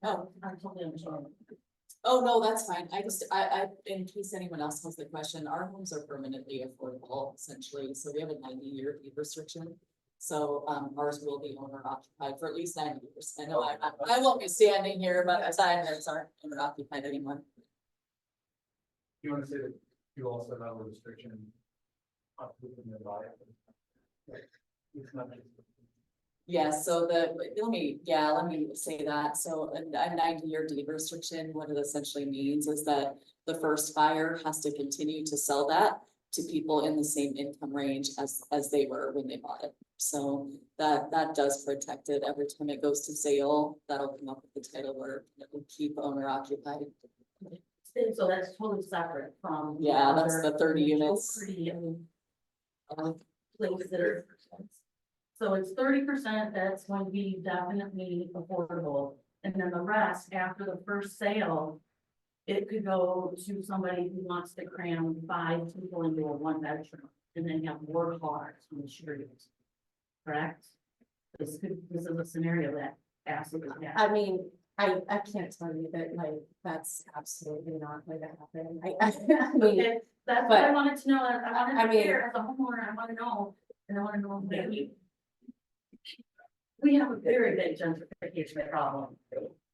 Oh, I totally understand. Oh, no, that's fine. In case anyone else has the question, our homes are permanently affordable essentially, so we have a 90-year deed restriction. So, ours will be owner occupied for at least 90 years. I know I won't be standing here by the time ours aren't owner occupied anymore. You want to say that you also have a restriction on who can buy it? It's not just. Yeah, so let me say that. So a 90-year deed restriction, what it essentially means is that the first buyer has to continue to sell that to people in the same income range as they were when they bought it. So that does protect it. Every time it goes to sale, that'll come up with the title where it will keep owner occupied. So that's totally separate from. Yeah, that's the 30 units. Places that are. So it's 30% that's going to be definitely affordable, and then the rest, after the first sale, it could go to somebody who wants to cram 5 people into a 1-bedroom, and then have more cars on the street. Correct? This is a scenario that absolutely happens. I mean, I can't tell you that, like, that's absolutely not going to happen. I mean, Okay, that's what I wanted to know. I mean, as a homeowner, I want to know, and I want to know that we have a very big gentrification problem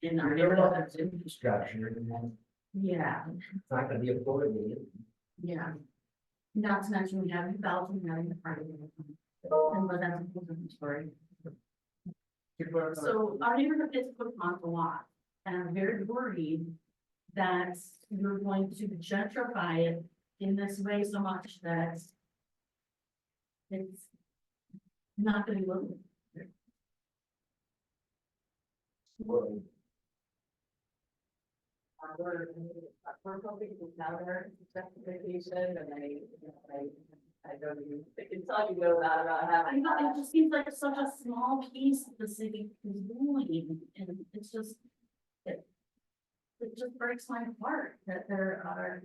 in our neighborhoods. Infrastructure. Yeah, It's not gonna be affordable. yeah. Not to mention we have Belgium having the party. And but that's a different story. So our neighborhood gets put on a lot, and I'm very worried that you're going to gentrify it in this way so much that it's not gonna be livable. We're hoping to counter gentrification, and I don't even, I can tell you know that about I having. know, it just seems like such a small piece of the city is doing, and it's just, it just breaks my heart that there are.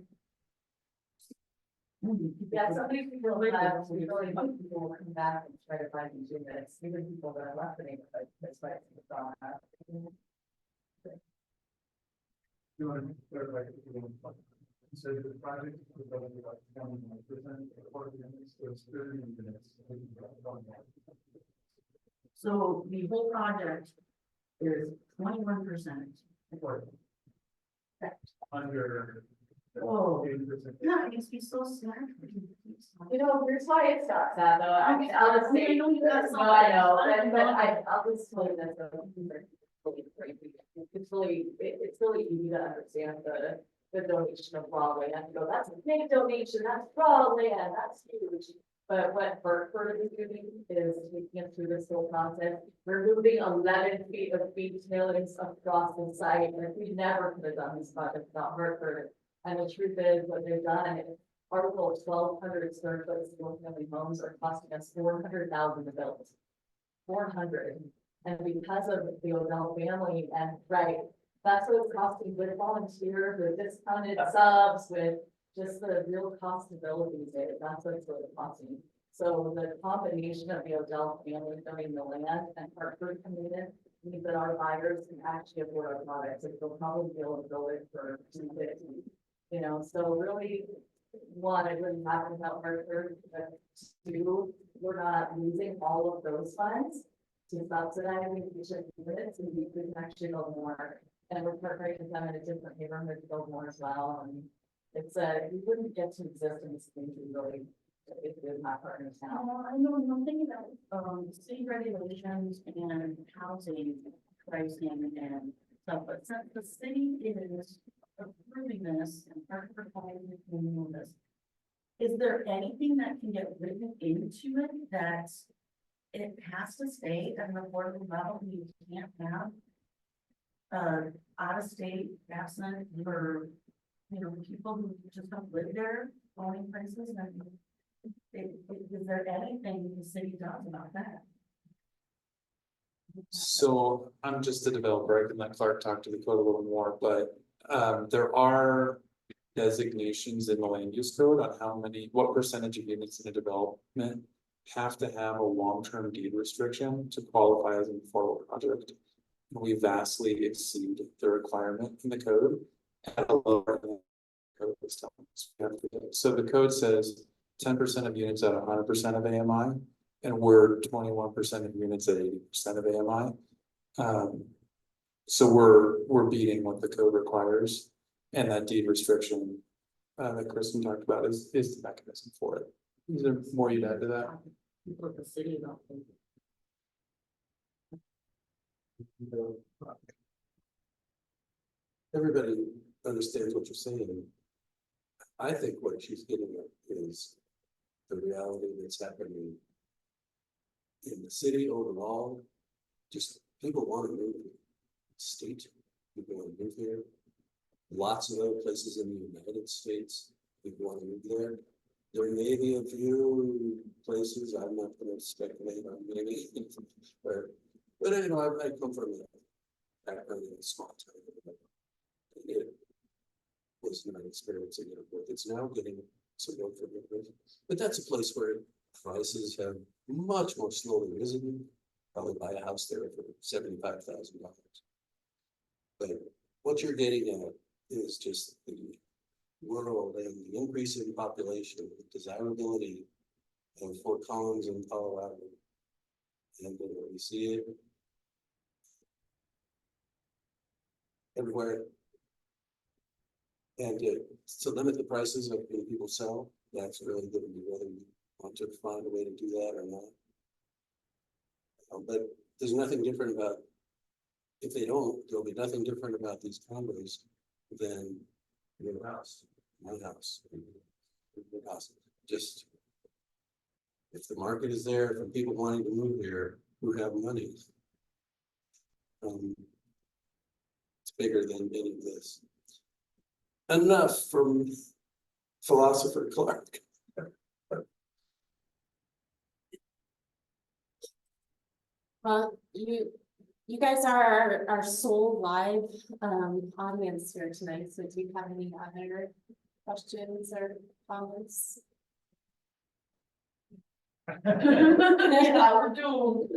Yeah, somebody people have, we really hope people will come back and try to find these units, even people that are left in it, but that's why it's gone out. You want to clarify? So the project is about 21%, or it's 30 units. So the whole project is 21%. Under. Oh. 80%. Yeah, it makes me so sad. You know, here's why it stops that though, I mean, I'll just say, I know you got no, some- I know, but I'll just tell you that. It's really easy to understand the donation of Broadway, and to go, that's a big donation, that's Broadway, and that's huge. But what Burford is doing is taking us through this whole process, removing 11 feet of beach tailings across the site, and we never could have done this project without Burford. And the truth is, what they've done article 1,200 square foot single family homes are costing us 400,000 to build. 400, and because of the Odell family, and right, that's what it's costing with volunteers, with discounted subs, with just the real cost of building these days, that's what it's really costing. So the combination of the Odell family owning the land and Hartford coming in means that our buyers can actually afford our products, and they'll probably be able to build it for $250. You know, so really, one, it wouldn't happen without Hartford, but two, we're not losing all of those funds to subsidize these units, and we can actually build more. And we're partnering with them in a different neighborhood to build more as well, and it's we wouldn't get to exist in this community really if it was not partners now. I know, I'm thinking about, city regulations and housing pricing and stuff, but since the city is approving this and Hartford approving this, is there anything that can get written into it that it has to stay at an affordable level? You can't have out-of-state absent or, you know, people who just don't live there owning places, and is there anything the city does about that? So I'm just a developer, I can let Clark talk to the code a little more, but there are designations in the land use code on what percentage of units in a development have to have a long-term deed restriction to qualify as an affordable project. We vastly exceed the requirement in the code at a lower than the code is telling us we have to do. So the code says 10% of units at 100% of AMI, and we're 21% of units at 80% of AMI. So we're beating what the code requires, and that deed restriction that Kristen talked about is the mechanism for it. Is there more you'd add to that? People at the city don't think. Everybody understands what you're saying. I think what she's getting at is the reality that's happening in the city overall. Just people want to move state, people want to move here. Lots of other places in the United States, people want to move there. There may be a few places, I'm not going to speculate on maybe, but you know, I come from a background in a small town. It was not experiencing it, but it's now getting some work from it. But that's a place where prices have much more slowly risen. Probably buy a house there for $75,000. But what you're getting at is just the world and the increase in population, the desirability of Fort Collins and Colorado. And we see it everywhere. And to limit the prices of when people sell, that's really good. Whether you want to find a way to do that or not. But there's nothing different about, if they don't, there'll be nothing different about these condos than your house, my house, your house. Just, if the market is there for people wanting to move here who have money, it's bigger than any of this. Enough from philosopher Clark. Well, you guys are our sole live audience here tonight, so do you have any other questions or comments? Yeah, we're doomed.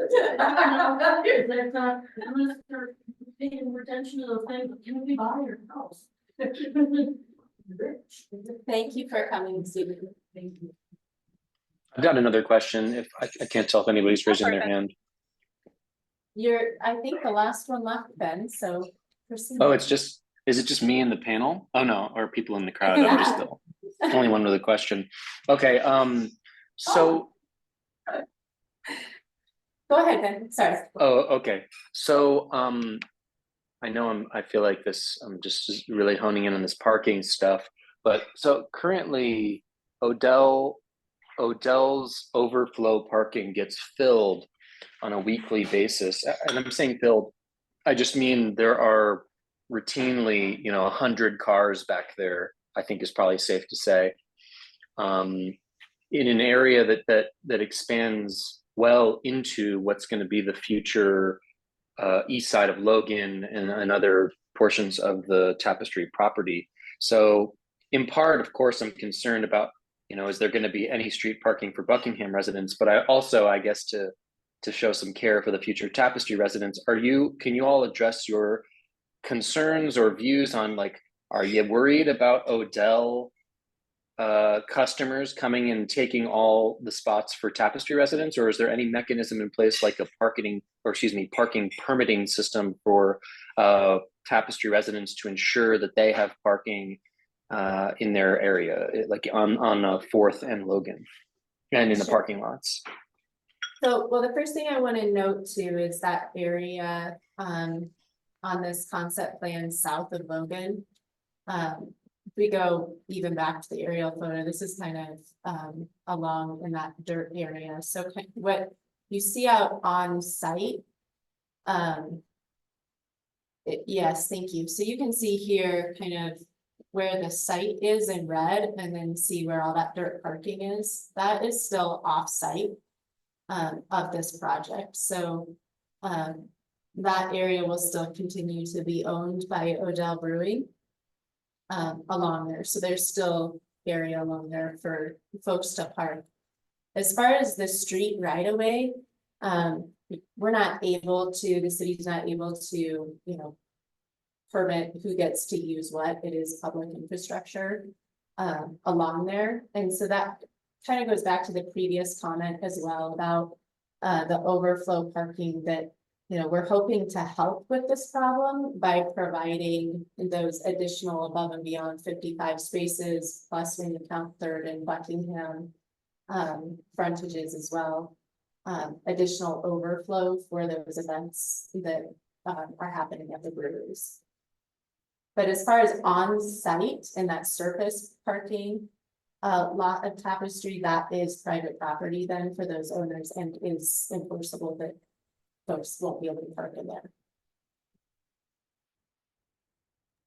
Unless they're paying retention to the thing, can we buy your house? Thank you for coming, Stephen. Thank you. I've got another question. If I can't tell if anybody's raising their hand. I think the last one left, Ben, so proceed. Oh, is it just me in the panel? Oh no, or people in the crowd? I'm just the only one with a question. Okay, so. Go ahead, Ben, sorry. Oh, okay. So, I feel like I'm just really honing in on this parking stuff, but so currently Odell's overflow parking gets filled on a weekly basis. And I'm saying filled, I just mean there are routinely, 100 cars back there, I think is probably safe to say. in an area that expands well into what's going to be the future east side of Logan and other portions of the Tapestry property. So in part, of course, I'm concerned about, is there going to be any street parking for Buckingham residents? But I also, I guess, to show some care for the future Tapestry residents, can you all address your concerns or views on, like, are you worried about Odell customers coming and taking all the spots for Tapestry residents, or is there any mechanism in place, like a parking permitting system for Tapestry residents to ensure that they have parking in their area, like on 4th and Logan, and in the Sure. parking lots? So, well, the first thing I want to note too is that area on this concept plan south of Logan. If we go even back to the aerial photo, this is kind of along in that dirt area. So what you see out on site. Yes, thank you. So you can see here kind of where the site is in red, and then see where all that dirt parking is. That is still off site of this project. So that area will still continue to be owned by Odell Brewing along there. So there's still area along there for folks to park. As far as the street right away, we're not able to, the city's not able to, permit who gets to use what. It is public infrastructure along there. And so that kind of goes back to the previous comment as well about the overflow parking that, we're hoping to help with this problem by providing those additional above and beyond 55 spaces, plus when you count 3rd and Buckingham frontages as well. Additional overflow for those events that are happening at the breweries. But as far as on site and that surface parking lot of Tapestry, that is private property then for those owners, and is enforceable that folks won't be able to park in there.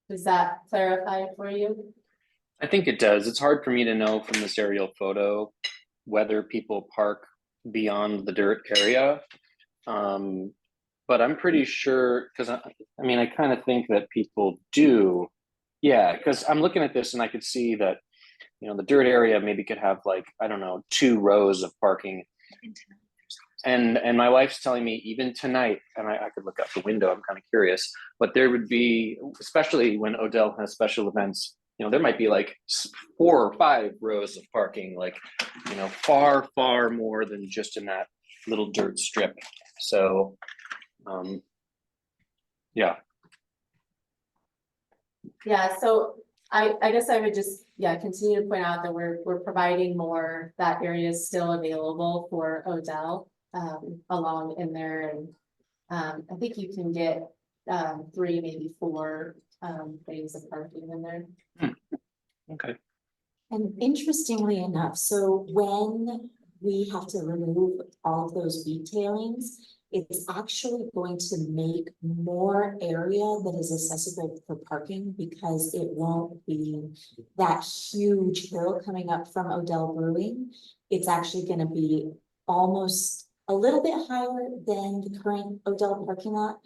Does that clarify for you? I think it does. It's hard for me to know from this aerial photo whether people park beyond the dirt area. But I'm pretty sure, because I kind of think that people do. Yeah, because I'm looking at this and I could see that, the dirt area maybe could have, like, I don't know, 2 rows of parking. And my wife's telling me even tonight, and I could look out the window, I'm kind of curious, but there would be, especially when Odell has special events, there might be like 4 or 5 rows of parking, like, far, far more than just in that little dirt strip. So, yeah. Yeah, so I guess I would just, continue to point out that we're providing more, that area is still available for Odell along in there. And I think you can get 3, maybe 4 things of parking in there. Okay. And interestingly enough, so when we have to remove all of those detailings, it's actually going to make more area that is accessible for parking, because it won't be that huge hill coming up from Odell Brewing. It's actually going to be almost a little bit higher than the current Odell parking lot,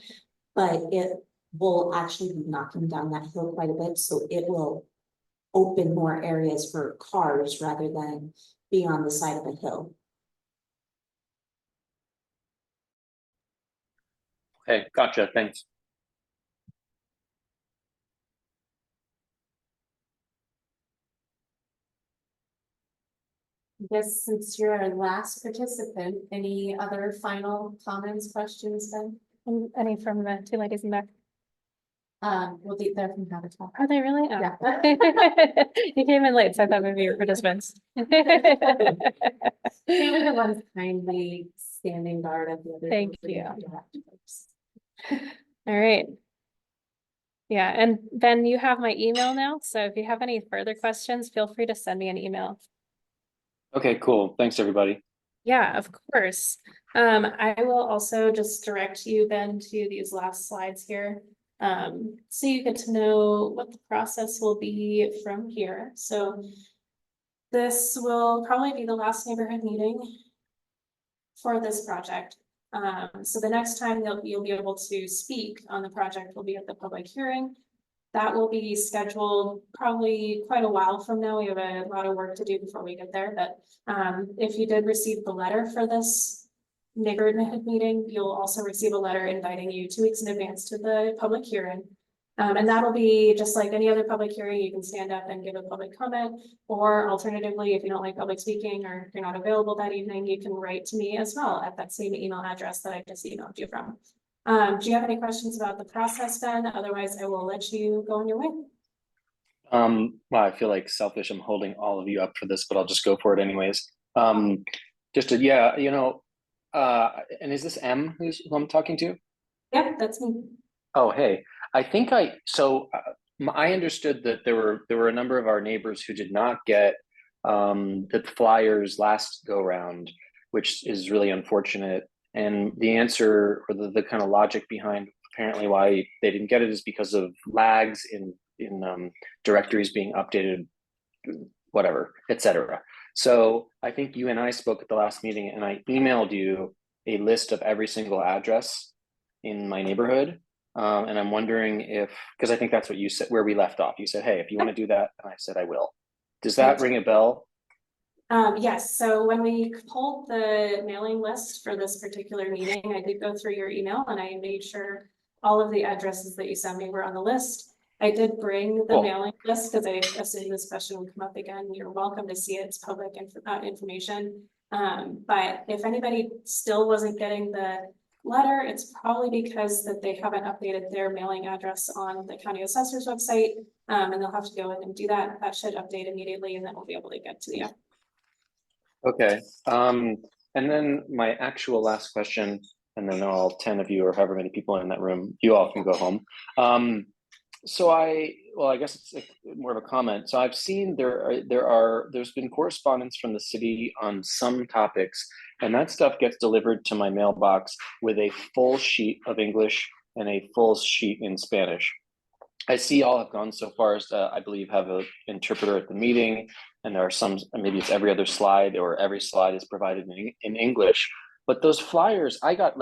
but it will actually be knocking down that hill quite a bit. So it will open more areas for cars rather than being on the side of a hill. Okay, gotcha. Thanks. I guess since you're our last participant, any other final comments, questions then? And any from the 2 ladies in the back? We'll be there from Habitat. Are they really? Oh. Yeah. You came in late, so I thought maybe you were participants. They were the ones kindly standing guard at the other. Thank door. you. Yeah. All right. Yeah, and Ben, you have my email now, so if you have any further questions, feel free to send me an email. Okay, cool. Thanks, everybody. Yeah, of course. I will also just direct you, Ben, to these last slides here. So you get to know what the process will be from here. So This will probably be the last neighborhood meeting for this project. So the next time you'll be able to speak on the project will be at the public hearing. That will be scheduled probably quite a while from now. We have a lot of work to do before we get there, but if you did receive the letter for this neighborhood meeting, you'll also receive a letter inviting you 2 weeks in advance to the public hearing. And that'll be just like any other public hearing. You can stand up and give a public comment, or alternatively, if you don't like public speaking or you're not available that evening, you can write to me as well at that same email address that I just emailed you from. Do you have any questions about the process, Ben? Otherwise, I will let you go on your way. Well, I feel like selfish. I'm holding all of you up for this, but I'll just go for it anyways. Yeah, and is this M who I'm talking to? Yeah, that's me. Oh, hey, I think I understood that there were a number of our neighbors who did not get the flyers last go round, which is really unfortunate. And the answer, or the kind of logic behind apparently why they didn't get it, is because of lags in directories being updated, whatever, etc. So I think you and I spoke at the last meeting, and I emailed you a list of every single address in my neighborhood. And I'm wondering if, because I think that's what you said, where we left off. You said, hey, if you want to do that, and I said, I will. Does that ring a bell? Yes, so when we pulled the mailing list for this particular meeting, I did go through your email and I made sure all of the addresses that you sent me were on the list. I did bring the Cool. mailing list because I assumed this question would come up again. You're welcome to see it. It's public information. But if anybody still wasn't getting the letter, it's probably because that they haven't updated their mailing address on the county assessor's website. And they'll have to go in and do that. That should update immediately, and then we'll be able to get to you. Okay. And then my actual last question, and then all 10 of you or however many people are in that room, you all can go home. I guess it's more of a comment. So I've seen there's been correspondence from the city on some topics, and that stuff gets delivered to my mailbox with a full sheet of English and a full sheet in Spanish. I see all have gone so far as to, I believe, have an interpreter at the meeting, and there are some, maybe it's every other slide or every slide is provided in English. But those flyers, I got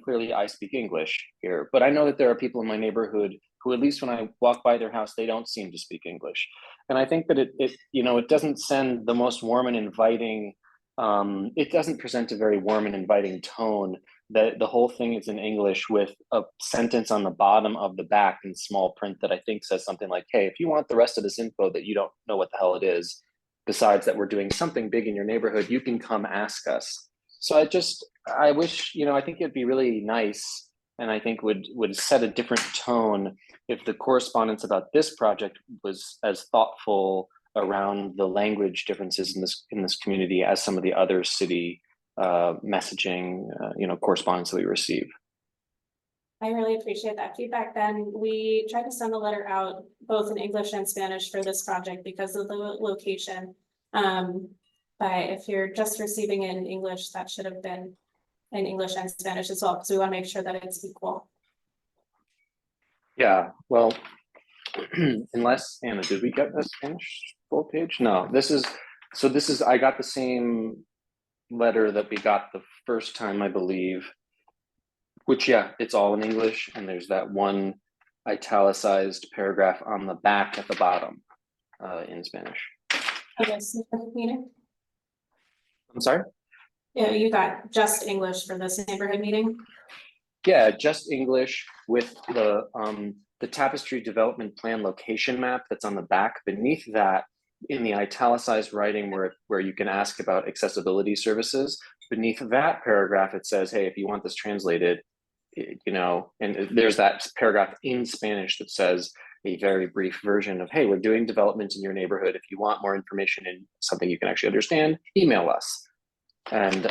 clearly I speak English here, but I know that there are people in my neighborhood who, at least when I walk by their house, they don't seem to speak English. And I think that it doesn't send the most warm and inviting, it doesn't present a very warm and inviting tone. That the whole thing is in English with a sentence on the bottom of the back in small print that I think says something like, hey, if you want the rest of this info that you don't know what the hell it is, besides that we're doing something big in your neighborhood, you can come ask us. So I wish, I think it'd be really nice, and I think would set a different tone if the correspondence about this project was as thoughtful around the language differences in this community as some of the other city messaging, correspondence that we receive. I really appreciate that feedback, Ben. We tried to send the letter out both in English and Spanish for this project because of the location. But if you're just receiving it in English, that should have been in English and Spanish as well, because we want to make sure that it's equal. Yeah, well, unless, Anna, did we get the Spanish full page? No, I got the same letter that we got the first time, I believe, which, yeah, it's all in English, and there's that one italicized paragraph on the back at the bottom in Spanish. Okay, so meeting. I'm sorry? Yeah, you got just English for this neighborhood meeting? Yeah, just English with the Tapestry development plan location map that's on the back. Beneath that, in the italicized writing where you can ask about accessibility services, beneath that paragraph, it says, hey, if you want this translated, and there's that paragraph in Spanish that says a very brief version of, hey, we're doing development in your neighborhood. If you want more information and something you can actually understand, email us. And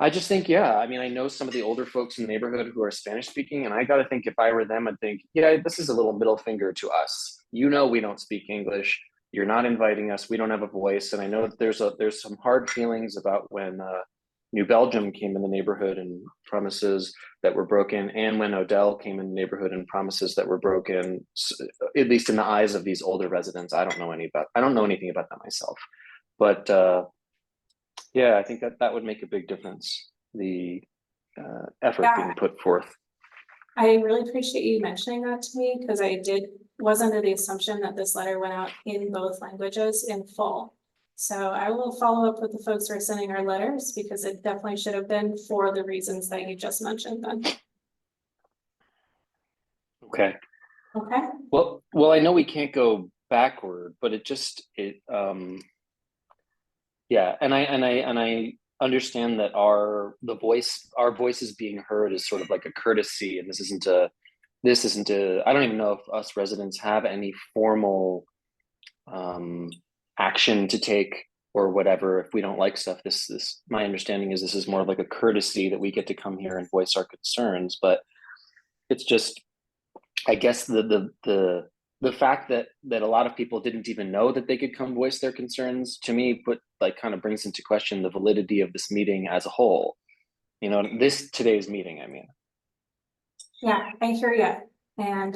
I just think, yeah, I know some of the older folks in the neighborhood who are Spanish speaking, and I got to think if I were them, I'd think, yeah, this is a little middle finger to us. We don't speak English. You're not inviting us. We don't have a voice. And I know that there's some hard feelings about when New Belgium came in the neighborhood and promises that were broken, and when Odell came in the neighborhood and promises that were broken, at least in the eyes of these older residents. I don't know anything about that myself, but yeah, I think that would make a big difference. The effort Yeah. being put forth. I really appreciate you mentioning that to me, because was under the assumption that this letter went out in both languages in full. So I will follow up with the folks who are sending our letters, because it definitely should have been for the reasons that you just mentioned then. Okay. Okay, Well, I know we can't go backward, but yeah, and I understand that our voices being heard is sort of like a courtesy, and this isn't a, I don't even know if us residents have any formal action to take or whatever if we don't like stuff. This my understanding is this is more of like a courtesy that we get to come here and voice our concerns, but it's just, I guess the fact that a lot of people didn't even know that they could come voice their concerns, to me, kind of brings into question the validity of this meeting as a whole. Today's meeting, I mean. yeah, I hear you. And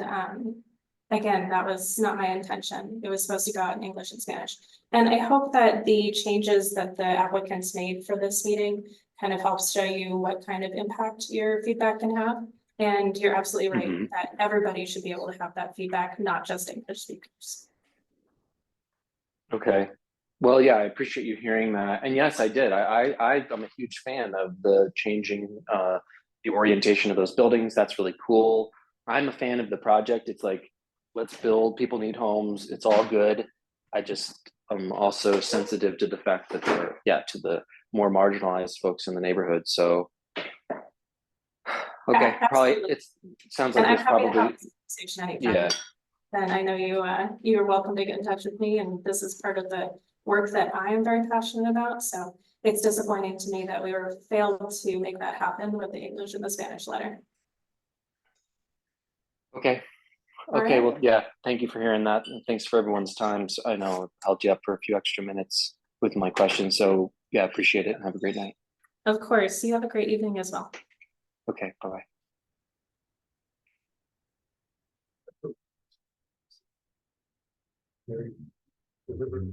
again, that was not my intention. It was supposed to go out in English and Spanish. And I hope that the changes that the applicants made for this meeting kind of helps show you what kind of impact your feedback can have. And you're absolutely right that everybody should be able to have that feedback, not just English speakers. Okay. Well, yeah, I appreciate you hearing that. And yes, I did. I'm a huge fan of the changing the orientation of those buildings. That's really cool. I'm a fan of the project. It's like, let's build, people need homes. It's all good. I'm also sensitive to the fact that to the more marginalized folks in the neighborhood. So, okay, Yeah, probably absolutely. it sounds like And I'm it's happy to probably, have this conversation anytime. yeah. Then I know you're welcome to get in touch with me, and this is part of the work that I am very passionate about. So it's disappointing to me that we failed to make that happen with the English and the Spanish letter. Okay. All Okay, right. well, yeah, thank you for hearing that. And thanks for everyone's time. So I know I've held you up for a few extra minutes with my questions. So yeah, appreciate it and have a great night. Of course. You have a great evening as well. Okay, bye-bye. Very deliberate.